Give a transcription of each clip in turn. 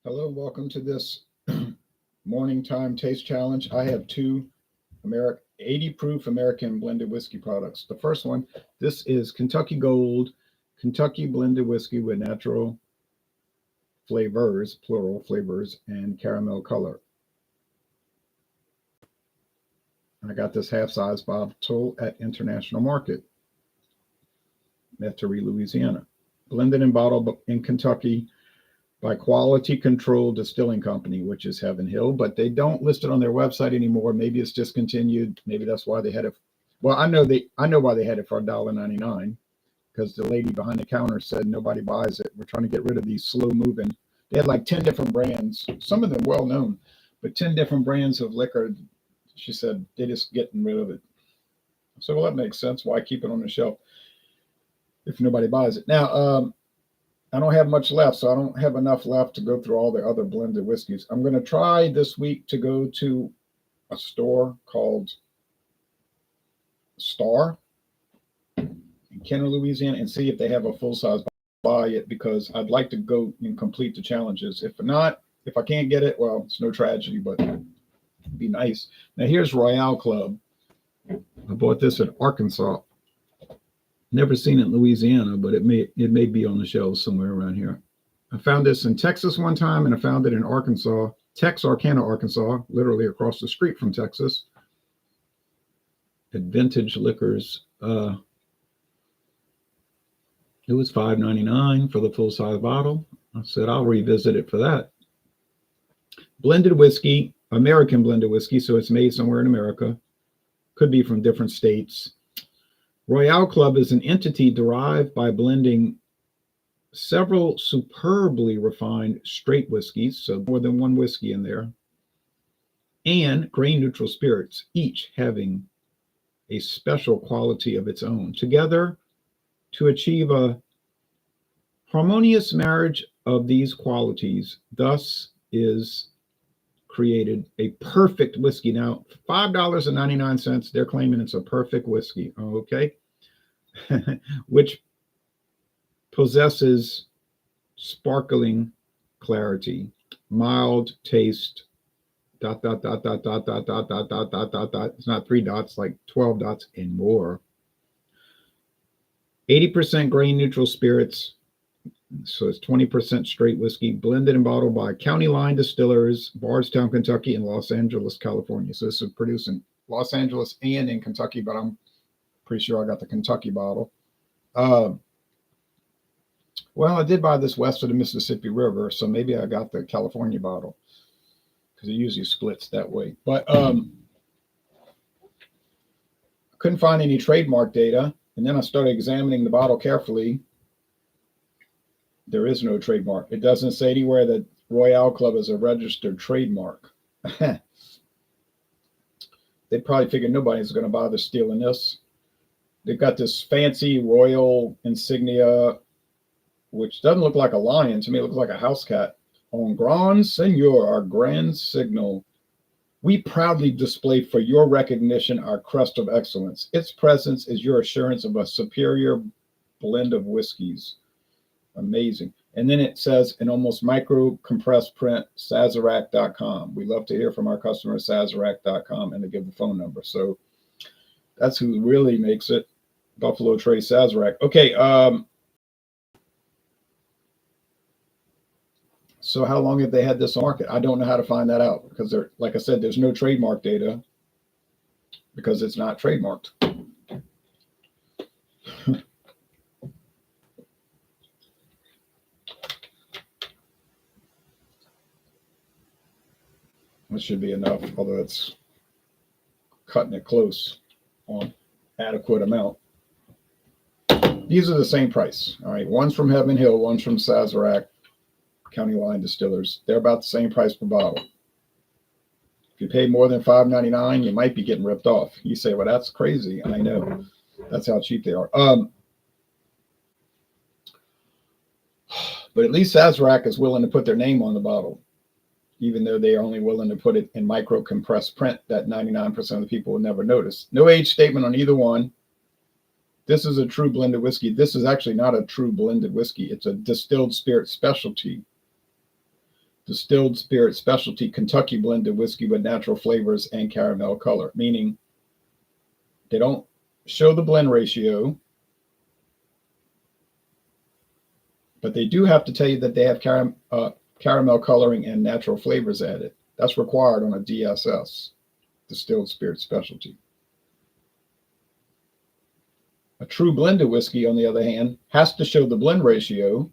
Hello, welcome to this morning time taste challenge. I have two 80 proof American blended whiskey products. The first one, this is Kentucky Gold, Kentucky blended whiskey with natural flavors, plural flavors, and caramel color. I got this half-size bottle at International Market, Metairie, Louisiana. Blended and bottled in Kentucky by Quality Control Distilling Company, which is Heaven Hill, but they don't list it on their website anymore. Maybe it's discontinued. Maybe that's why they had it. Well, I know why they had it for $1.99, because the lady behind the counter said nobody buys it. We're trying to get rid of these slow moving. They had like 10 different brands, some of them well known, but 10 different brands of liquor. She said they're just getting rid of it. So, well, that makes sense. Why keep it on the shelf if nobody buys it? Now, I don't have much left, so I don't have enough left to go through all the other blended whiskeys. I'm going to try this week to go to a store called Star in Kenner, Louisiana, and see if they have a full-size. Buy it, because I'd like to go and complete the challenges. If not, if I can't get it, well, it's no tragedy, but it'd be nice. Now, here's Royale Club. I bought this in Arkansas. Never seen it in Louisiana, but it may be on the shelves somewhere around here. I found this in Texas one time, and I found it in Arkansas, Texarkana, Arkansas, literally across the street from Texas, at Vintage Liquors. It was $5.99 for the full-size bottle. I said I'll revisit it for that. Blended whiskey, American blended whiskey, so it's made somewhere in America. Could be from different states. Royale Club is an entity derived by blending several superbly refined straight whiskeys, so more than one whiskey in there, and grain-neutral spirits, each having a special quality of its own, together to achieve a harmonious marriage of these qualities. Thus is created a perfect whiskey. Now, $5.99, they're claiming it's a perfect whiskey, okay? Which possesses sparkling clarity, mild taste, ... It's not 3 dots, like 12 dots and more. 80% grain neutral spirits, so it's 20% straight whiskey, blended and bottled by County Line Distillers, Bardstown, Kentucky, and Los Angeles, California. So this is produced in Los Angeles and in Kentucky, but I'm pretty sure I got the Kentucky bottle. Well, I did buy this west of the Mississippi River, so maybe I got the California bottle, because it usually splits that way. But I couldn't find any trademark data. And then I started examining the bottle carefully. There is no trademark. It doesn't say anywhere that Royale Club is a registered trademark. They probably figured nobody's going to bother stealing this. They've got this fancy royal insignia, which doesn't look like a lion. To me, it looks like a house cat. On Grand Seigneur, our grand signal, we proudly display for your recognition our crest of excellence. Its presence is your assurance of a superior blend of whiskeys. Amazing. And then it says in almost micro compressed print, Sazerac.com. We love to hear from our customers, Sazerac.com, and to give the phone number. So that's who really makes it. Buffalo Trace Sazerac. Okay. So how long have they had this on market? I don't know how to find that out, because there, like I said, there's no trademark data because it's not trademarked. This should be enough, although it's cutting it close on adequate amount. These are the same price. All right. One's from Heaven Hill, one's from Sazerac, County Line Distillers. They're about the same price per bottle. If you pay more than $5.99, you might be getting ripped off. You say, well, that's crazy. I know. That's how cheap they are. But at least Sazerac is willing to put their name on the bottle, even though they are only willing to put it in micro compressed print that 99% of the people will never notice. No age statement on either one. This is a true blended whiskey. This is actually not a true blended whiskey. It's a distilled spirit specialty. distilled spirit specialty Kentucky blended whiskey with natural flavors and caramel color, meaning they don't show the blend ratio, but they do have to tell you that they have caramel coloring and natural flavors added. That's required on a DSS, distilled spirit specialty. A true blended whiskey, on the other hand, has to show the blend ratio,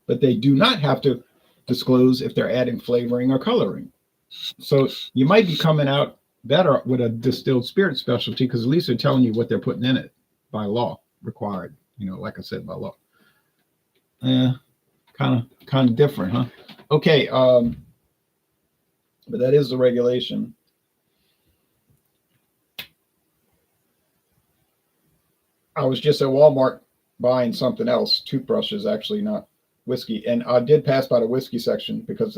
but they do not have to disclose if they're adding flavoring or coloring. So you might be coming out better with a distilled spirit specialty because at least they're telling you what they're putting in it by law, required, like I said, by law. Yeah, kind of different, huh? Okay, but that is the regulation. I was just at Walmart buying something else, toothbrushes, actually, not whiskey. And I did pass by the whiskey section because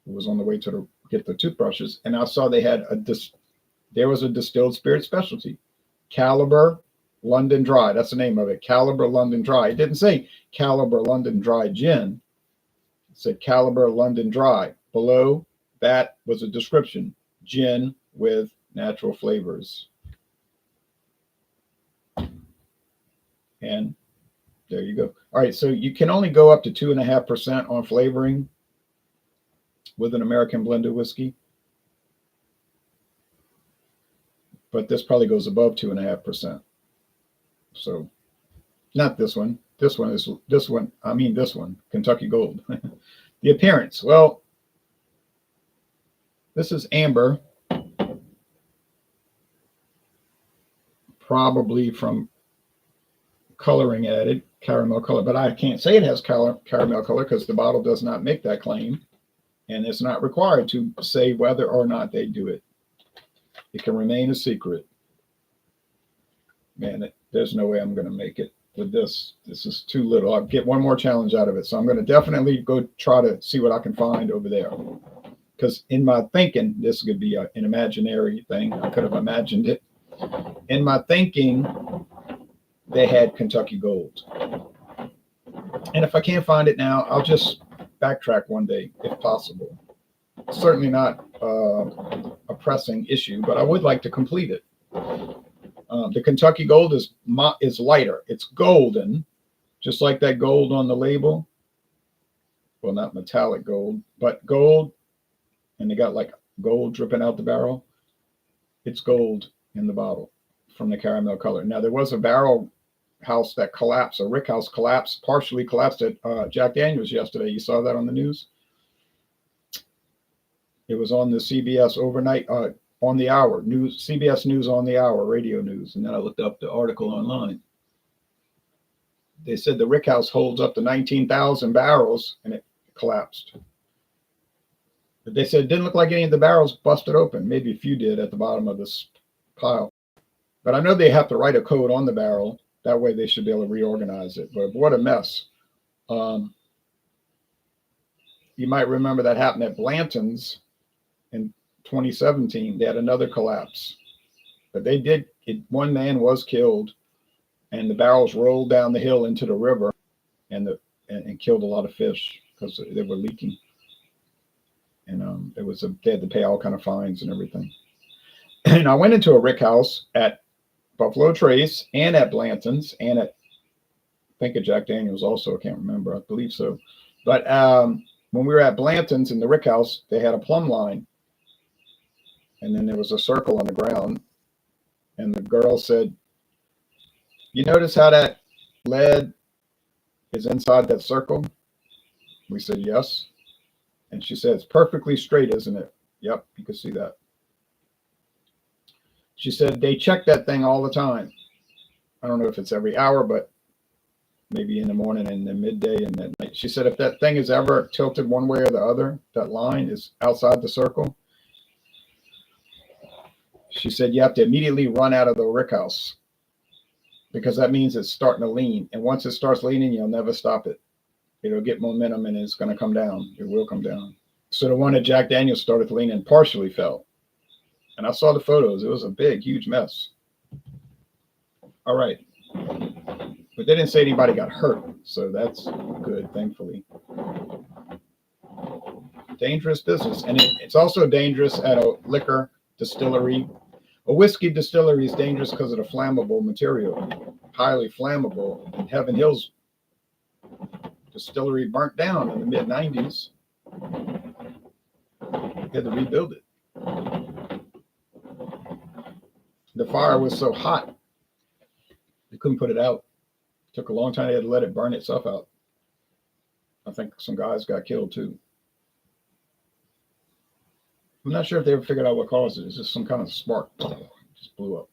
was on the way to get the toothbrushes. And I saw they had there was a distilled spirit specialty, Caliber London Dry. That's the name of it, Caliber London Dry. It didn't say Caliber London Dry Gin. It said Caliber London Dry. Below that was a description, gin with natural flavors. And there you go. All right, so you can only go up to 2.5% on flavoring with an American blended whiskey. But this probably goes above 2.5%. So not this one. This one, Kentucky Gold. The appearance. Well, this is amber. Probably from coloring added, caramel color, but I can't say it has caramel color because the bottle does not make that claim, and it's not required to say whether or not they do it. It can remain a secret. Man, there's no way I'm going to make it with this. This is too little. I'll get one more challenge out of it, so I'm going to definitely go try to see what I can find over there, because in my thinking, this could be an imaginary thing. I could have imagined it. In my thinking, they had Kentucky Gold. And if I can't find it now, I'll just backtrack one day if possible. Certainly not a pressing issue, but I would like to complete it. The Kentucky Gold is lighter. It's golden, just like that gold on the label. Well, not metallic gold, but gold. And they got like gold dripping out the barrel. It's gold in the bottle from the caramel color. Now, there was a barrel house that collapsed, a rick house partially collapsed at Jack Daniels yesterday. You saw that on the news? It was on the CBS overnight, on the hour, CBS News on the hour, radio news. And then I looked up the article online. They said the rick house holds up to 19,000 barrels and it collapsed. But they said it didn't look like any of the barrels busted open. Maybe a few did at the bottom of this pile. But I know they have to write a code on the barrel. That way they should be able to reorganize it. But what a mess. You might remember that happened at Blanton's in 2017. They had another collapse. But they did, one man was killed, and the barrels rolled down the hill into the river and killed a lot of fish because they were leaking. And they had to pay all kind of fines and everything. And I went into a rick house at Buffalo Trace and at Blanton's and I think at Jack Daniels also. I can't remember. I believe so. But when we were at Blanton's in the rick house, they had a plumb line. And then there was a circle on the ground. And the girl said, "You notice how that lead is inside that circle?" We said, "Yes." And she said, "It's perfectly straight, isn't it?" "Yep, you can see that." She said, "They check that thing all the time." I don't know if it's every hour, but maybe in the morning and then midday and at night. She said, if that thing is ever tilted one way or the other, that line is outside the circle. She said, you have to immediately run out of the rick house because that means it's starting to lean. And once it starts leaning, you'll never stop it. It'll get momentum and it's going to come down. It will come down. So the one at Jack Daniels started to lean and partially fell. And I saw the photos. It was a big, huge mess. All right. But they didn't say anybody got hurt. So that's good, thankfully. Dangerous business. And it's also dangerous at a liquor distillery. A whiskey distillery is dangerous because of the flammable material, highly flammable. And Heaven Hills distillery burnt down in the mid-90s. They had to rebuild it. The fire was so hot, they couldn't put it out. It took a long time. They had to let it burn itself out. I think some guys got killed too. I'm not sure if they ever figured out what caused it. It's just some kind of spark. Just blew up.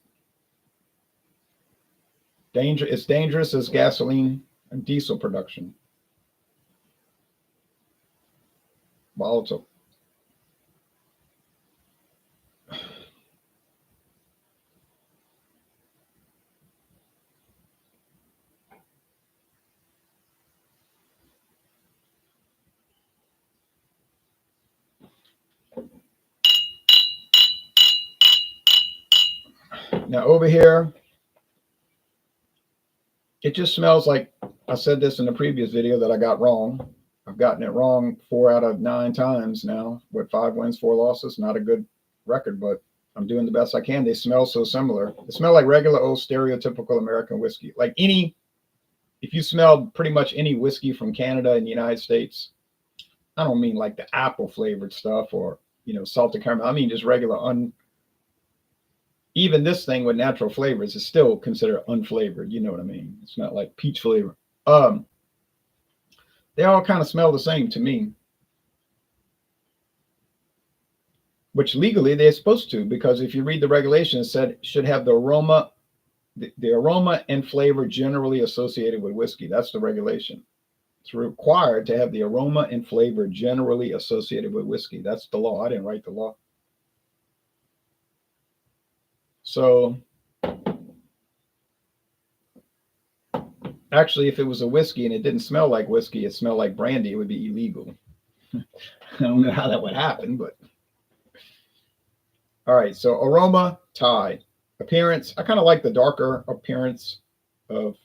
It's dangerous as gasoline and diesel production. Volatile. Now over here, it just smells like, I said this in the previous video that I got wrong. I've gotten it wrong 4 out of 9 times now. With 5 wins, 4 losses. Not a good record, but I'm doing the best I can. They smell so similar. They smell like regular old stereotypical American whiskey. Like if you smell pretty much any whiskey from Canada and the United States, I don't mean like the apple flavored stuff or, salted caramel. I mean just regular even this thing with natural flavors is still considered unflavored. You know what I mean? It's not like peach flavor. They all kind of smell the same to me, which legally they're supposed to, because if you read the regulations, it said it should have the aroma and flavor generally associated with whiskey. That's the regulation. It's required to have the aroma and flavor generally associated with whiskey. That's the law. I didn't write the law. So actually, if it was a whiskey and it didn't smell like whiskey, it smelled like brandy, it would be illegal. I don't know how that would happen, but all right. So aroma, tie. Appearance, I kind of like the darker appearance of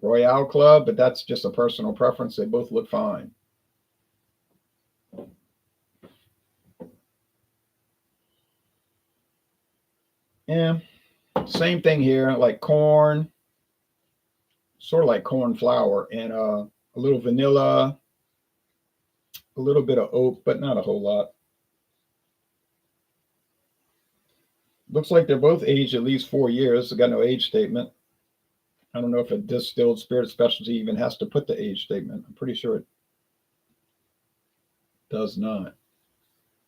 Royale Club, but that's just a personal preference. They both look fine. Yeah, same thing here, like corn, sort of like corn flour, and a little vanilla, a little bit of oat, but not a whole lot. Looks like they're both aged at least 4 years. They got no age statement. I don't know if a distilled spirit specialty even has to put the age statement. I'm pretty sure it does not.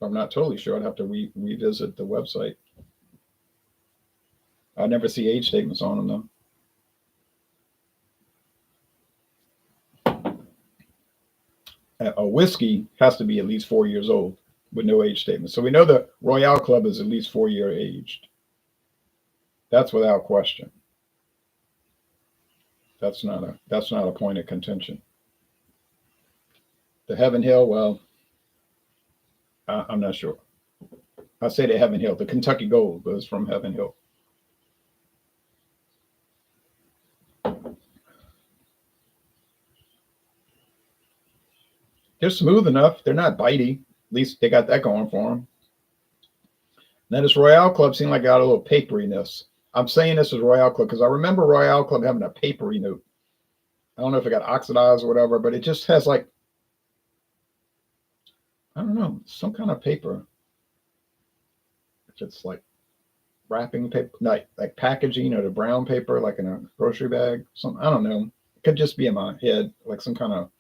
I'm not totally sure. I'd have to revisit the website. I never see age statements on them though. A whiskey has to be at least 4 years old with no age statement. So we know the Royale Club is at least 4 year aged. That's without question. That's not a point of contention. The Heaven Hill, well, I'm not sure. I say the Heaven Hill. The Kentucky Gold was from Heaven Hill. They're smooth enough. They're not bitey. At least they got that going for them. Now this Royale Club seemed like it got a little paperiness. I'm saying this is Royale Club because I remember Royale Club having a papery note. I don't know if it got oxidized or whatever, but it just has like, I don't know, some kind of paper. If it's like wrapping paper, like packaging or the brown paper, like in a grocery bag, something. I don't know. It could just be in my head, like some kind of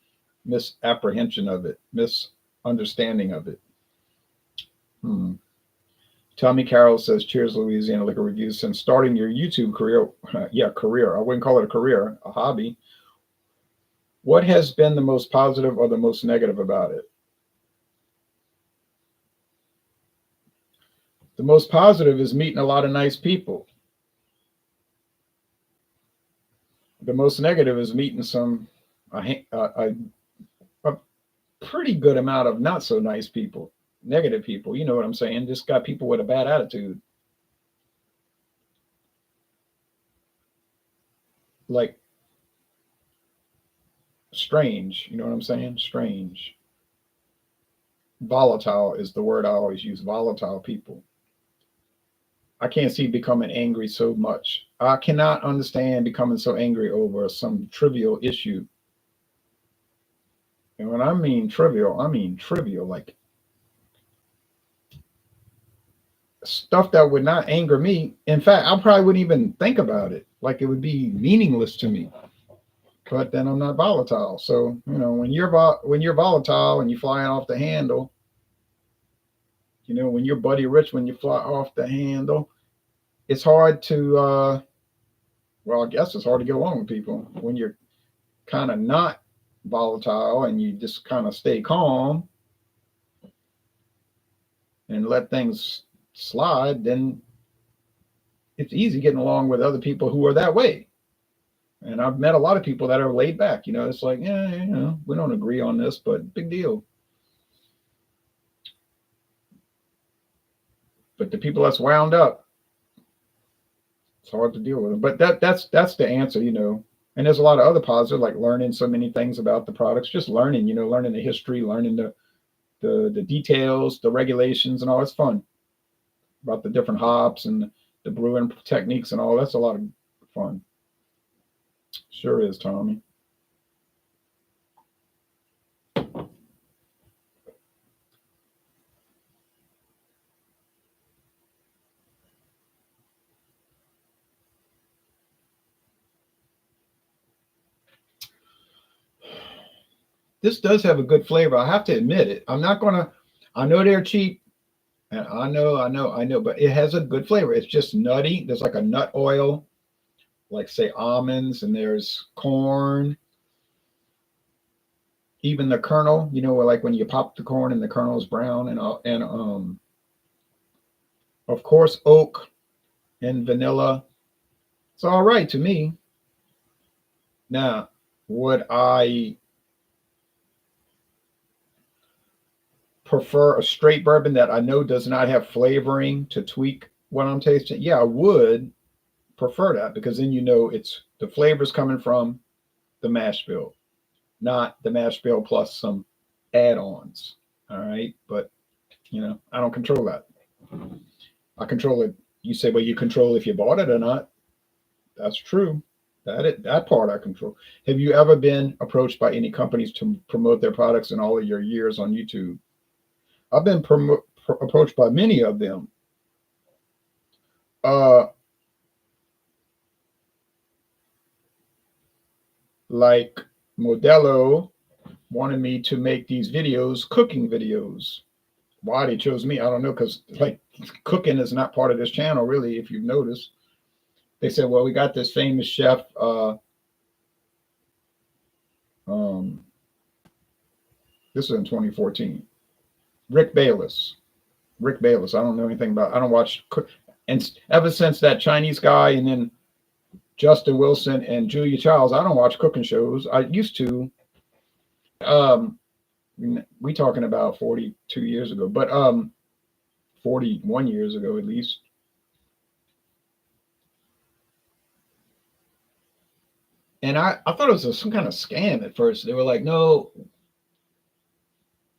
misapprehension of it, misunderstanding of it. Tommy Carroll says, cheers, Louisiana Liquor Reviews. Since starting your YouTube career, career, I wouldn't call it a career, a hobby. What has been the most positive or the most negative about it? The most positive is meeting a lot of nice people. The most negative is meeting a pretty good amount of not so nice people, negative people. You know what I'm saying? Just got people with a bad attitude. Like strange, you know what I'm saying? Strange. volatile is the word I always use. Volatile people. I can't see becoming angry so much. I cannot understand becoming so angry over some trivial issue. And when I mean trivial, like stuff that would not anger me. In fact, I probably wouldn't even think about it. Like it would be meaningless to me. But then I'm not volatile. So, when you're volatile and you're flying off the handle, when you're Buddy Rich, when you fly off the handle, it's hard to well, I guess it's hard to get along with people. When you're kind of not volatile and you just kind of stay calm and let things slide, then it's easy getting along with other people who are that way. And I've met a lot of people that are laid back. It's like, yeah, we don't agree on this, but big deal. But the people that's wound up, it's hard to deal with them. But that's the answer, And there's a lot of other positives, like learning so many things about the products, just learning, learning the history, learning the details, the regulations, and all. It's fun about the different hops and the brewing techniques and all. That's a lot of fun. Sure is, Tommy. This does have a good flavor. I have to admit it. I'm not gonna. I know they're cheap, and I know, but it has a good flavor. It's just nutty. There's like a nut oil, like say almonds, and there's corn. Even the kernel, like when you pop the corn and the kernel is brown, and of course oak and vanilla. It's all right to me. Now, would I prefer a straight bourbon that I know does not have flavoring to tweak what I'm tasting? Yeah, I would prefer that, because then it's the flavors coming from the mash bill, not the mash bill plus some add-ons. All right, but I don't control that. I control it. You say, well, you control if you bought it or not. That's true. That part I control. Have you ever been approached by any companies to promote their products in all of your years on YouTube? I've been approached by many of them. Like Modelo wanted me to make these videos, cooking videos. Why they chose me, I don't know, because like cooking is not part of this channel, really, if you've noticed. They said, well, we got this famous chef, this is in 2014, Rick Bayless. I don't know anything about, I don't watch, and ever since that Chinese guy and then Justin Wilson and Julia Childs, I don't watch cooking shows. I used to. We talking about 42 years ago, but 41 years ago at least. And I thought it was some kind of scam at first. They were like, no,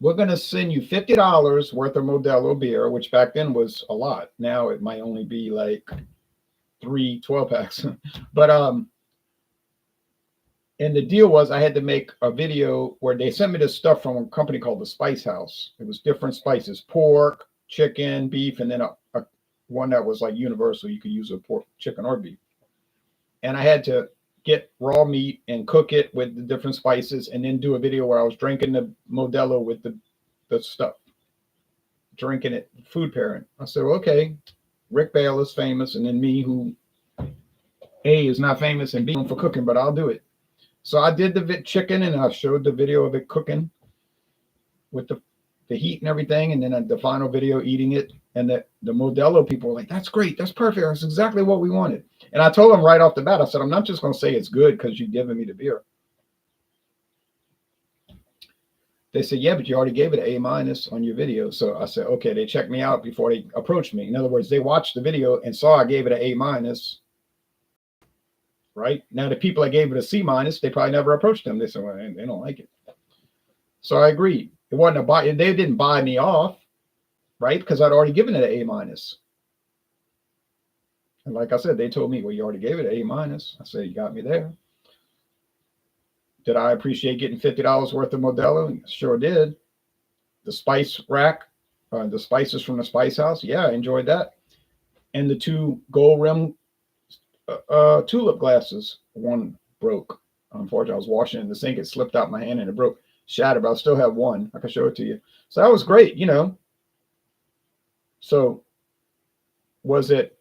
we're going to send you $50 worth of Modelo beer, which back then was a lot. Now it might only be like 3 12-packs. But and the deal was I had to make a video where they sent me this stuff from a company called the Spice House. It was different spices, pork, chicken, beef, and then a one that was like universal. You could use a pork, chicken, or beef. And I had to get raw meat and cook it with the different spices, and then do a video where I was drinking the Modelo with the stuff, drinking it, food pairing. I said, well, okay, Rick Bayless famous, and then me, who A is not famous and B for cooking, but I'll do it. So I did the chicken, and I showed the video of it cooking with the heat and everything, and then the final video eating it. And the Modelo people were like, that's great, that's perfect, that's exactly what we wanted. And I told them right off the bat, I said, I'm not just going to say it's good because you've given me the beer. They said, yeah, but you already gave it an A- on your video. So I said, okay, they checked me out before they approached me. In other words, they watched the video and saw I gave it an A-. Right? Now, the people I gave it a C-, they probably never approached them. They said, well, they don't like it. So I agreed. It wasn't a buy. They didn't buy me off, right? Because I'd already given it an A minus. And like I said, they told me, well, you already gave it an A minus. I said, you got me there. Did I appreciate getting $50 worth of Modelo? Sure did. The spice rack, the spices from the Spice House. Yeah, I enjoyed that. And the 2 gold rim tulip glasses. One broke. Unfortunately, I was washing it in the sink. It slipped out my hand and it broke, shattered, but I still have one. I can show it to you. So that was great, you know. So was it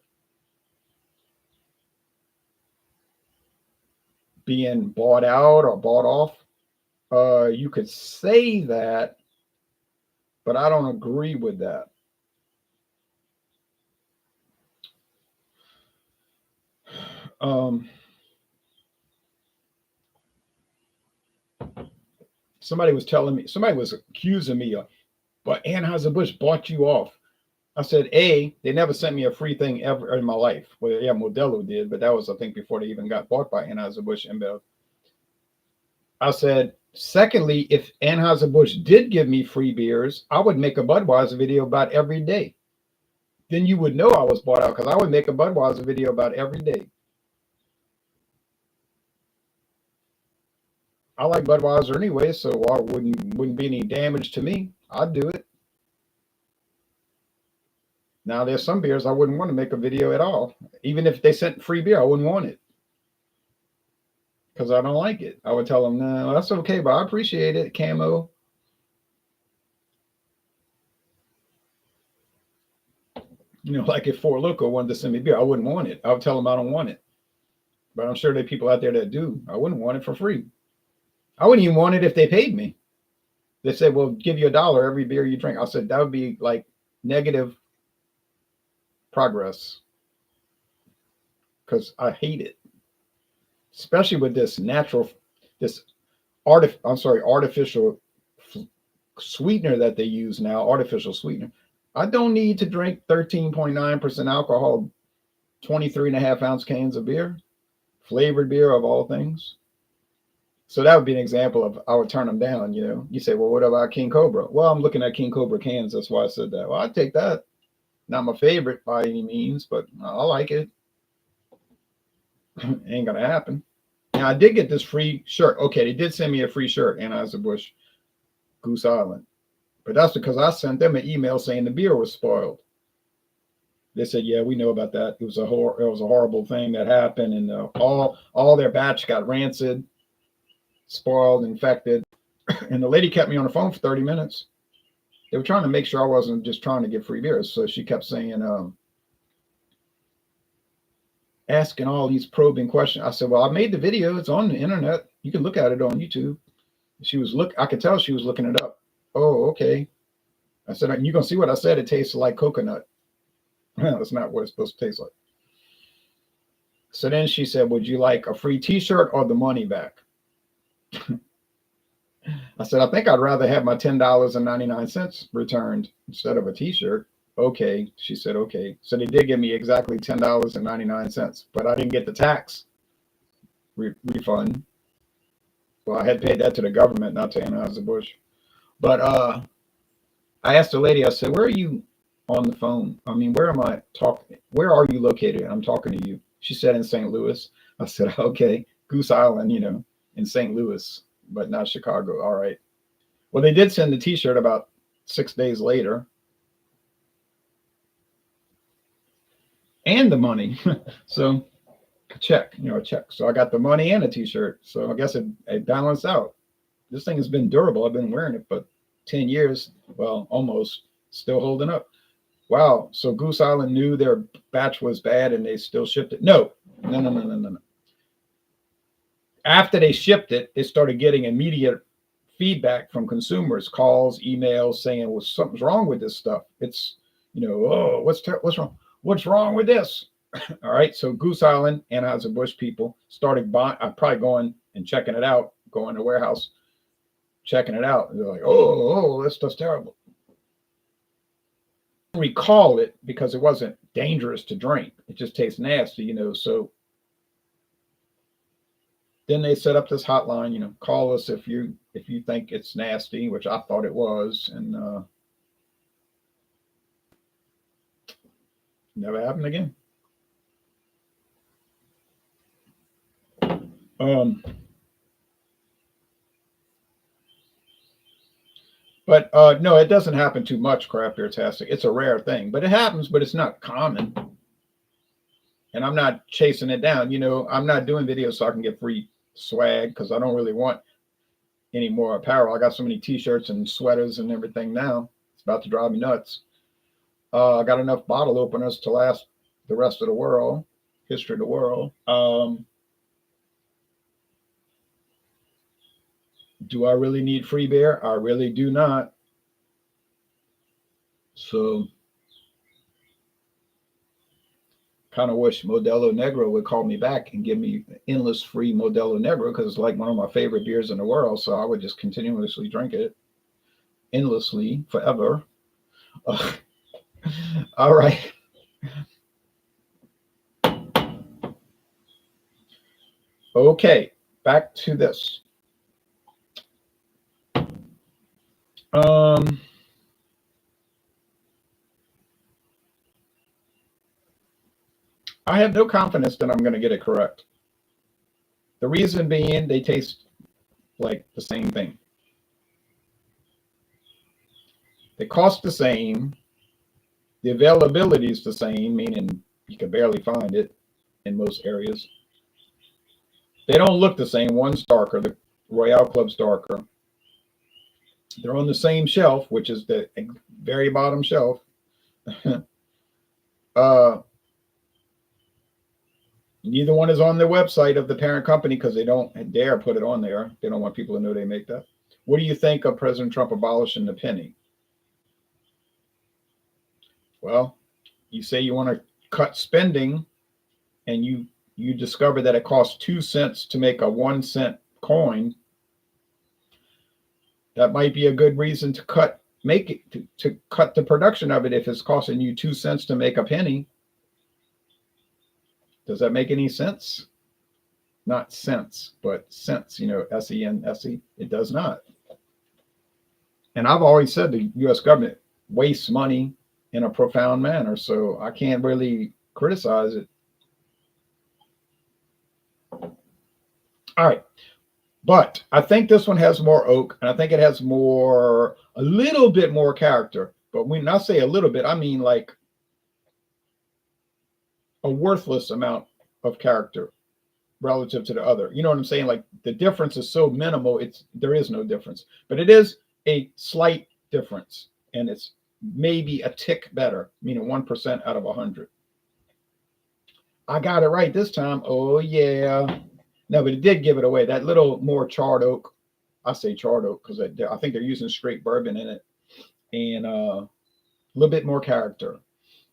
being bought out or bought off? You could say that, but I don't agree with that. Somebody was telling me, somebody was accusing me of, but Anheuser-Busch bought you off. I said, A, they never sent me a free thing ever in my life. Well, yeah, Modelo did, but that was, I think, before they even got bought by Anheuser-Busch InBev. I said, secondly, if Anheuser-Busch did give me free beers, I would make a Budweiser video about every day. Then you would know I was bought out because I would make a Budweiser video about every day. I like Budweiser anyway, so why wouldn't be any damage to me. I'd do it. Now, there's some beers I wouldn't want to make a video at all. Even if they sent free beer, I wouldn't want it because I don't like it. I would tell them, no, that's okay, but I appreciate it, Camo. You know, like if Four Loko wanted to send me beer, I wouldn't want it. I would tell them I don't want it. But I'm sure there are people out there that do. I wouldn't want it for free. I wouldn't even want it if they paid me. They said, well, give you $1 every beer you drink. I said, that would be like negative progress because I hate it, especially with this artificial sweetener that they use now, artificial sweetener. I don't need to drink 13.9% alcohol, 23.5-ounce cans of beer, flavored beer of all things. So that would be an example of I would turn them down, you know. You say, well, what about King Cobra? Well, I'm looking at King Cobra cans. That's why I said that. Well, I'd take that. Not my favorite by any means, but I like it. Ain't going to happen. Now, I did get this free shirt. Okay, they did send me a free shirt, Anheuser-Busch Goose Island. But that's because I sent them an email saying the beer was spoiled. They said, yeah, we know about that. It was a horrible thing that happened, and all their batch got rancid, spoiled, infected. And the lady kept me on the phone for 30 minutes. They were trying to make sure I wasn't just trying to get free beers. So she kept saying, asking all these probing questions. I said, well, I made the video. It's on the internet. You can look at it on YouTube. I could tell she was looking it up. Oh, okay. I said, you're going to see what I said. It tastes like coconut. That's not what it's supposed to taste like. So then she said, would you like a free t-shirt or the money back? I said, I think I'd rather have my $10.99 returned instead of a t-shirt. Okay. She said, okay. So they did give me exactly $10.99, but I didn't get the tax refund. Well, I had paid that to the government, not to Anheuser-Busch. But I asked the lady, I said, where are you on the phone? I mean, where am I talking? Where are you located? I'm talking to you. She said in St. Louis. I said, okay, Goose Island, you know, in St. Louis, but not Chicago. All right. Well, they did send the t-shirt about 6 days later. And the money. So a check. So I got the money and a t-shirt. So I guess it balanced out. This thing has been durable. I've been wearing it for 10 years. Well, almost, still holding up. Wow. So Goose Island knew their batch was bad and they still shipped it. No. After they shipped it, they started getting immediate feedback from consumers, calls, emails saying, well, something's wrong with this stuff. It's, oh, what's wrong? What's wrong with this? All right. So Goose Island, Anheuser-Busch people started probably going and checking it out, going to the warehouse, checking it out. And they're like, oh, this stuff's terrible. I recall it because it wasn't dangerous to drink. It just tastes nasty, So Then they set up this hotline, call us if you think it's nasty, which I thought it was, and never happened again. But no, it doesn't happen too much, craft beer tastic. It's a rare thing, but it happens, but it's not common. And I'm not chasing it down. I'm not doing videos so I can get free swag, because I don't really want any more apparel. I got so many t-shirts and sweaters and everything now. It's about to drive me nuts. I got enough bottle openers to last the rest of the world, history of the world. Do I really need free beer? I really do not. So kind of wish Modelo Negro would call me back and give me endless free Modelo Negro, because it's like one of my favorite beers in the world. So I would just continuously drink it endlessly forever. All right. Okay, back to this. I have no confidence that I'm going to get it correct. The reason being, they taste like the same thing. They cost the same. The availability is the same, meaning you can barely find it in most areas. They don't look the same. One's darker. The Royale Club's darker. They're on the same shelf, which is the very bottom shelf. Neither one is on the website of the parent company, because they don't dare put it on there. They don't want people to know they make that. What do you think of President Trump abolishing the penny? Well, you say you want to cut spending, and you discover that it costs 2 cents to make a 1 cent coin. That might be a good reason to cut the production of it if it's costing you 2 cents to make a penny. Does that make any sense? Not sense, but sense, S-E-N-S-E. It does not. And I've always said the U.S. government wastes money in a profound manner, so I can't really criticize it. All right. But I think this one has more oak, and I think it has a little bit more character. But when I say a little bit, I mean like a worthless amount of character relative to the other. You know what I'm saying? Like the difference is so minimal, there is no difference. But it is a slight difference, and it's maybe a tick better, meaning 1% out of 100. I got it right this time. Oh yeah. No, but it did give it away. That little more charred oak. I say charred oak because I think they're using straight bourbon in it, and a little bit more character.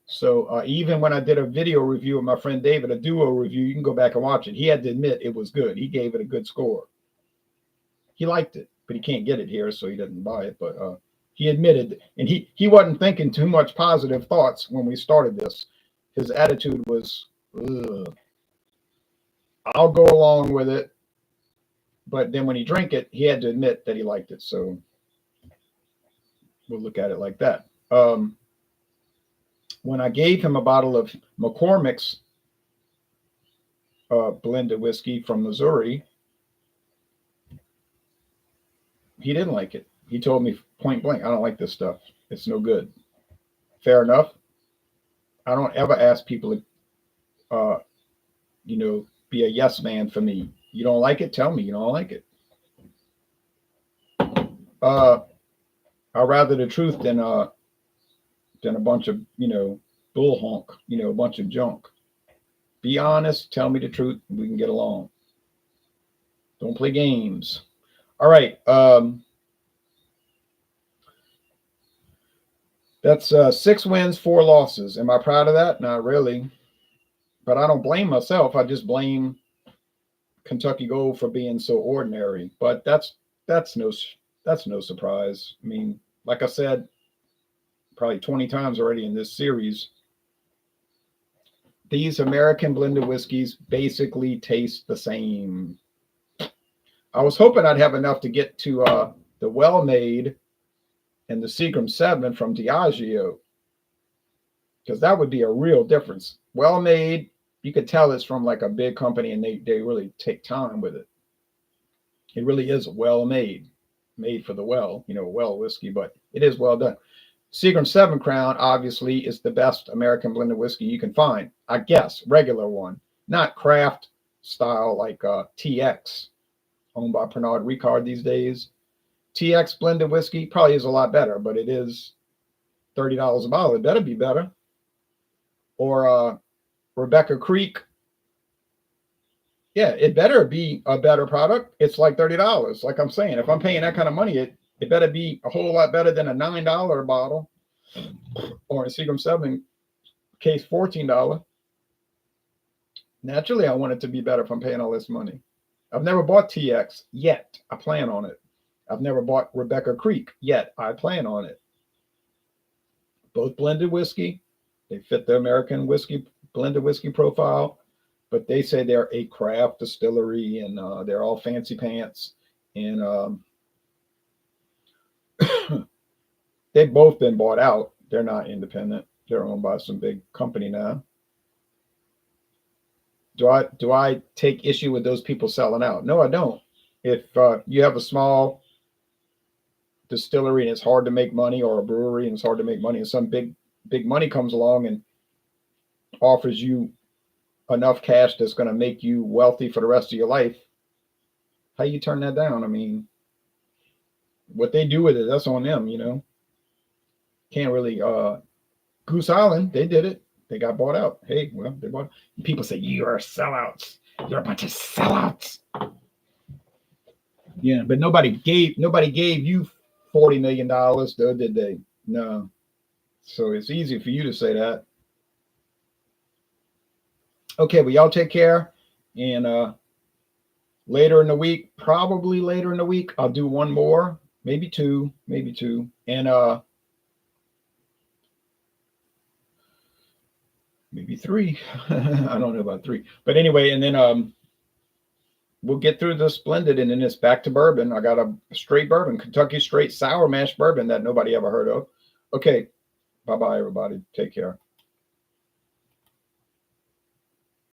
So even when I did a video review with my friend David, a duo review, you can go back and watch it. He had to admit it was good. He gave it a good score. He liked it, but he can't get it here, so he doesn't buy it. But he admitted, and he wasn't thinking too much positive thoughts when we started this. His attitude was, ugh. I'll go along with it. But then when he drank it, he had to admit that he liked it. So we'll look at it like that. When I gave him a bottle of McCormick's blended whiskey from Missouri, he didn't like it. He told me point blank, I don't like this stuff. It's no good. Fair enough. I don't ever ask people to, be a yes man for me. You don't like it? Tell me you don't like it. I'd rather the truth than a bunch of, bull honk, a bunch of junk. Be honest, tell me the truth, and we can get along. Don't play games. All right. That's 6 wins, 4 losses. Am I proud of that? Not really. But I don't blame myself. I just blame Kentucky Gold for being so ordinary. But that's no surprise. I mean, like I said, probably 20 times already in this series, these American blended whiskeys basically taste the same. I was hoping I'd have enough to get to the well-made and the Seagram 7 from Diageo, because that would be a real difference. Well-made, you could tell it's from like a big company, and they really take time with it. It really is well-made, made for the well, well whiskey, but it is well done. Seagram 7 Crown, obviously, is the best American blended whiskey you can find. I guess, regular one, not craft style like TX, owned by Pernod Ricard these days. TX blended whiskey probably is a lot better, but it is $30 a bottle. It better be better. Or Rebecca Creek. Yeah, it better be a better product. It's like $30. Like I'm saying, if I'm paying that kind of money, it better be a whole lot better than a $9 bottle, or a Seagram 7 case $14. Naturally, I want it to be better if I'm paying all this money. I've never bought TX yet. I plan on it. I've never bought Rebecca Creek yet. I plan on it. Both blended whiskey. They fit the American whiskey, blended whiskey profile, but they say they're a craft distillery, and they're all fancy pants. And they've both been bought out. They're not independent. They're owned by some big company now. Do I take issue with those people selling out? No, I don't. If you have a small distillery and it's hard to make money, or a brewery and it's hard to make money, and some big money comes along and offers you enough cash that's going to make you wealthy for the rest of your life, how you turn that down? I mean, what they do with it, that's on them, Can't really Goose Island, they did it. They got bought out. Hey, well, they bought. People say you're sellouts. You're a bunch of sellouts. Yeah, but nobody gave you $40 million, though, did they? No. So it's easy for you to say that. Okay, well, y'all take care. And later in the week, probably later in the week, I'll do one more, maybe two. And maybe three. I don't know about three. But anyway, and then we'll get through this blended, and then it's back to bourbon. I got a straight bourbon, Kentucky straight sour mash bourbon that nobody ever heard of. Okay. Bye-bye, everybody. Take care.